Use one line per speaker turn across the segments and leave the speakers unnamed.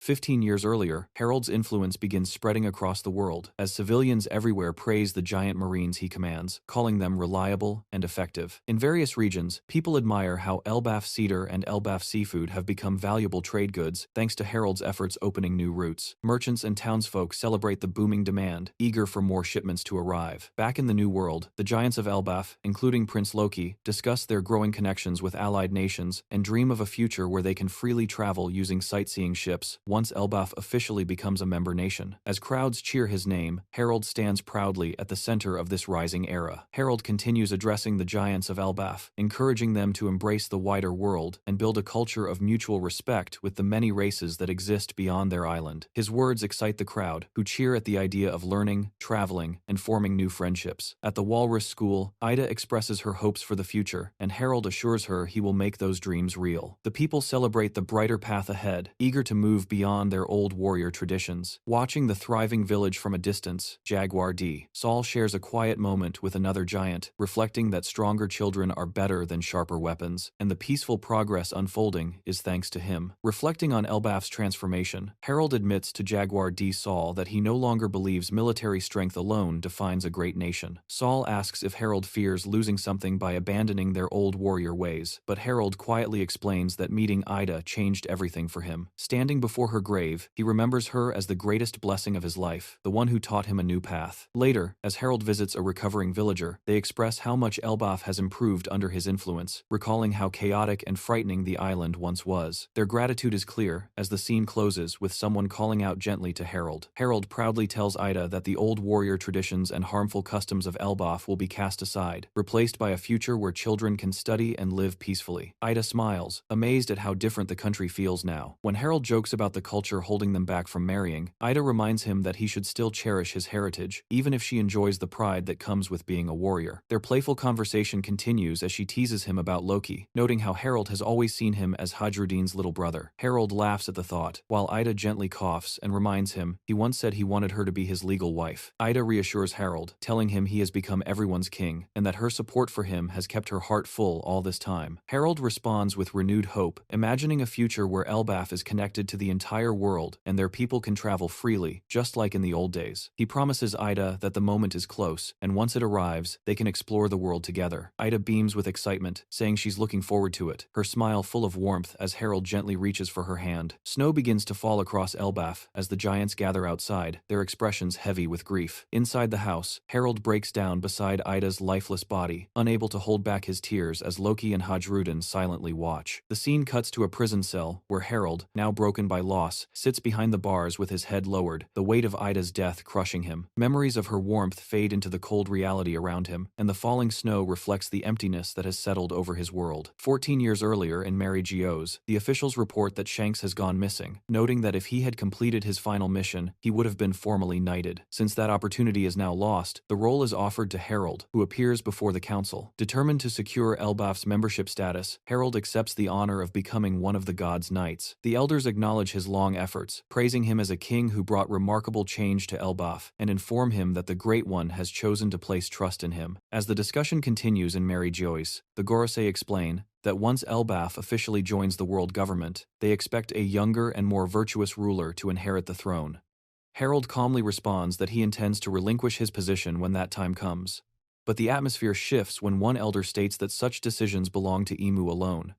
15 years earlier, Harold's influence begins spreading across the world, as civilians everywhere praise the giant marines he commands, calling them reliable and effective. In various regions, people admire how Elbaf cedar and Elbaf seafood have become valuable trade goods thanks to Harold's efforts opening new routes. Merchants and townsfolk celebrate the booming demand, eager for more shipments to arrive. Back in the New World, the giants of Elbaf, including Prince Loki, discuss their growing connections with allied nations and dream of a future where they can freely travel using sightseeing ships once Elbaf officially becomes a member nation. As crowds cheer his name, Harold stands proudly at the center of this rising era. Harold continues addressing the giants of Elbaf, encouraging them to embrace the wider world and build a culture of mutual respect with the many races that exist beyond their island. His words excite the crowd, who cheer at the idea of learning, traveling, and forming new friendships. At the Walrus School, Ida expresses her hopes for the future, and Harold assures her he will make those dreams real. The people celebrate the brighter path ahead, eager to move beyond their old warrior traditions. Watching the thriving village from a distance, Jaguar D. Saul shares a quiet moment with another giant, reflecting that stronger children are better than sharper weapons, and the peaceful progress unfolding is thanks to him. Reflecting on Elbaf's transformation, Harold admits to Jaguar D. Saul that he no longer believes military strength alone defines a great nation. Saul asks if Harold fears losing something by abandoning their old warrior ways, but Harold quietly explains that meeting Ida changed everything for him. Standing before her grave, he remembers her as the greatest blessing of his life, the one who taught him a new path. Later, as Harold visits a recovering villager, they express how much Elbaf has improved under his influence, recalling how chaotic and frightening the island once was. Their gratitude is clear, as the scene closes with someone calling out gently to Harold. Harold proudly tells Ida that the old warrior traditions and harmful customs of Elbaf will be cast aside, replaced by a future where children can study and live peacefully. Ida smiles, amazed at how different the country feels now. When Harold jokes about the culture holding them back from marrying, Ida reminds him that he should still cherish his heritage, even if she enjoys the pride that comes with being a warrior. Their playful conversation continues as she teases him about Loki, noting how Harold has always seen him as Hadruddin's little brother. Harold laughs at the thought, while Ida gently coughs and reminds him he once said he wanted her to be his legal wife. Ida reassures Harold, telling him he has become everyone's king, and that her support for him has kept her heart full all this time. Harold responds with renewed hope, imagining a future where Elbaf is connected to the entire world and their people can travel freely, just like in the old days. He promises Ida that the moment is close, and once it arrives, they can explore the world together. Ida beams with excitement, saying she's looking forward to it, her smile full of warmth as Harold gently reaches for her hand. Snow begins to fall across Elbaf as the giants gather outside, their expressions heavy with grief. Inside the house, Harold breaks down beside Ida's lifeless body, unable to hold back his tears as Loki and Hadruddin silently watch. The scene cuts to a prison cell, where Harold, now broken by loss, sits behind the bars with his head lowered, the weight of Ida's death crushing him. Memories of her warmth fade into the cold reality around him, and the falling snow reflects the emptiness that has settled over his world. 14 years earlier in IMU'S, the officials report that Shanks has gone missing, noting that if he had completed his final mission, he would have been formally knighted. Since that opportunity is now lost, the role is offered to Harold, who appears before the council. Determined to secure Elbaf's membership status, Harold accepts the honor of becoming one of the god's knights. The elders acknowledge his long efforts, praising him as a king who brought remarkable change to Elbaf, and inform him that the Great One has chosen to place trust in him. As the discussion continues in IMU'S, the Gorosei explain that once Elbaf officially joins the world government, they expect a younger and more virtuous ruler to inherit the throne. Harold calmly responds that he intends to relinquish his position when that time comes. But the atmosphere shifts when one elder states that such decisions belong to IMU alone.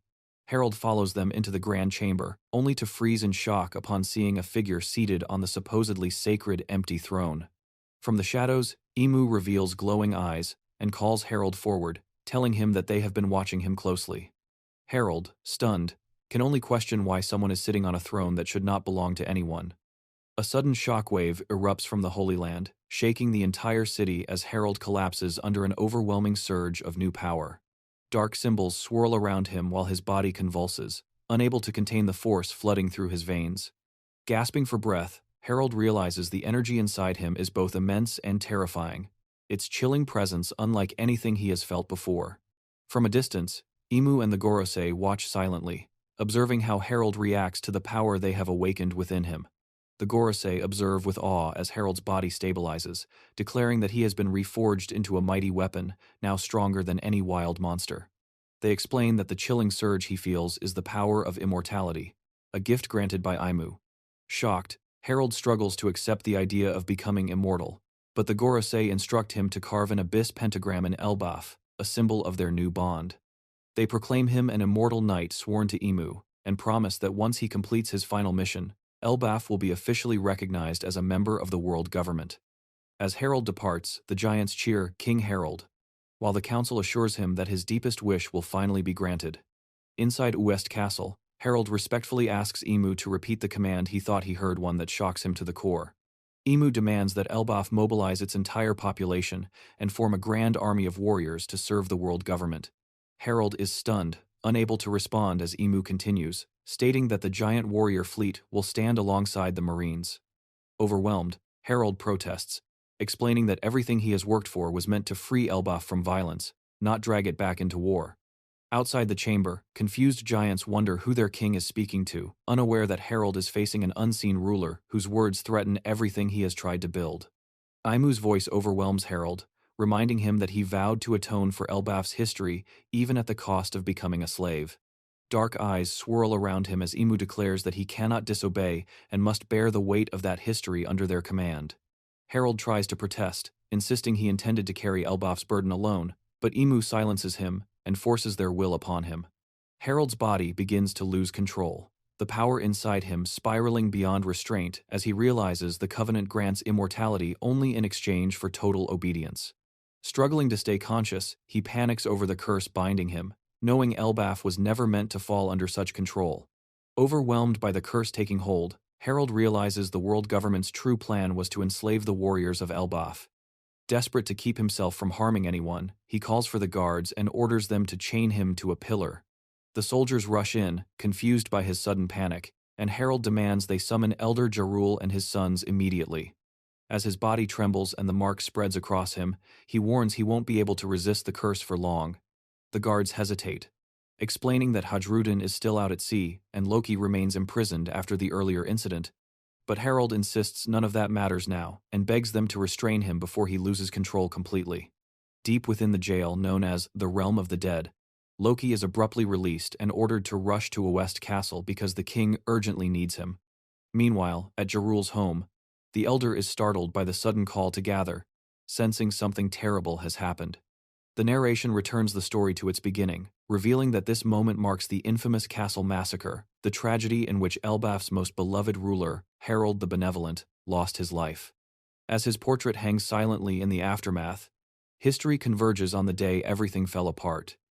Harold follows them into the grand chamber, only to freeze in shock upon seeing a figure seated on the supposedly sacred empty throne. From the shadows, IMU reveals glowing eyes and calls Harold forward, telling him that they have been watching him closely. Harold, stunned, can only question why someone is sitting on a throne that should not belong to anyone. A sudden shockwave erupts from the Holy Land, shaking the entire city as Harold collapses under an overwhelming surge of new power. Dark symbols swirl around him while his body convulses, unable to contain the force flooding through his veins. Gasping for breath, Harold realizes the energy inside him is both immense and terrifying, its chilling presence unlike anything he has felt before. From a distance, IMU and the Gorosei watch silently, observing how Harold reacts to the power they have awakened within him. The Gorosei observe with awe as Harold's body stabilizes, declaring that he has been reforged into a mighty weapon, now stronger than any wild monster. They explain that the chilling surge he feels is the power of immortality, a gift granted by IMU. Shocked, Harold struggles to accept the idea of becoming immortal, but the Gorosei instruct him to carve an abyss pentagram in Elbaf, a symbol of their new bond. They proclaim him an immortal knight sworn to Imu, and promise that once he completes his final mission, Elbaf will be officially recognized as a member of the world government. As Harold departs, the giants cheer King Harold, while the council assures him that his deepest wish will finally be granted. Inside IMU'S castle, Harold respectfully asks Imu to repeat the command he thought he heard, one that shocks him to the core. Imu demands that Elbaf mobilize its entire population and form a grand army of warriors to serve the world government. Harold is stunned, unable to respond as Imu continues, stating that the giant warrior fleet will stand alongside the Marines. Overwhelmed, Harold protests, explaining that everything he has worked for was meant to free Elbaf from violence, not drag it back into war. Outside the chamber, confused giants wonder who their king is speaking to, unaware that Harold is facing an unseen ruler whose words threaten everything he has tried to build. IMU'S voice overwhelms Harold, reminding him that he vowed to atone for Elbaf's history even at the cost of becoming a slave. Dark eyes swirl around him as Imu declares that he cannot disobey and must bear the weight of that history under their command. Harold tries to protest, insisting he intended to carry Elbaf's burden alone, but Imu silences him and forces their will upon him. Harold's body begins to lose control, the power inside him spiraling beyond restraint as he realizes the Covenant grants immortality only in exchange for total obedience. Struggling to stay conscious, he panics over the curse binding him, knowing Elbaf was never meant to fall under such control. Overwhelmed by the curse taking hold, Harold realizes the world government's true plan was to enslave the warriors of Elbaf. Desperate to keep himself from harming anyone, he calls for the guards and orders them to chain him to a pillar. The soldiers rush in, confused by his sudden panic, and Harold demands they summon Elder Jarul and his sons immediately. As his body trembles and the mark spreads across him, he warns he won't be able to resist the curse for long. The guards hesitate, explaining that Hadrudin is still out at sea and Loki remains imprisoned after the earlier incident. But Harold insists none of that matters now and begs them to restrain him before he loses control completely. Deep within the jail known as the Realm of the Dead, Loki is abruptly released and ordered to rush to IMU'S castle because the king urgently needs him. Meanwhile, at Jarul's home, the elder is startled by the sudden call to gather, sensing something terrible has happened. The narration returns the story to its beginning, revealing that this moment marks the infamous castle massacre, the tragedy in which Elbaf's most beloved ruler, Harold the Benevolent, lost his life. As his portrait hangs silently in the aftermath, history converges on the day everything fell apart.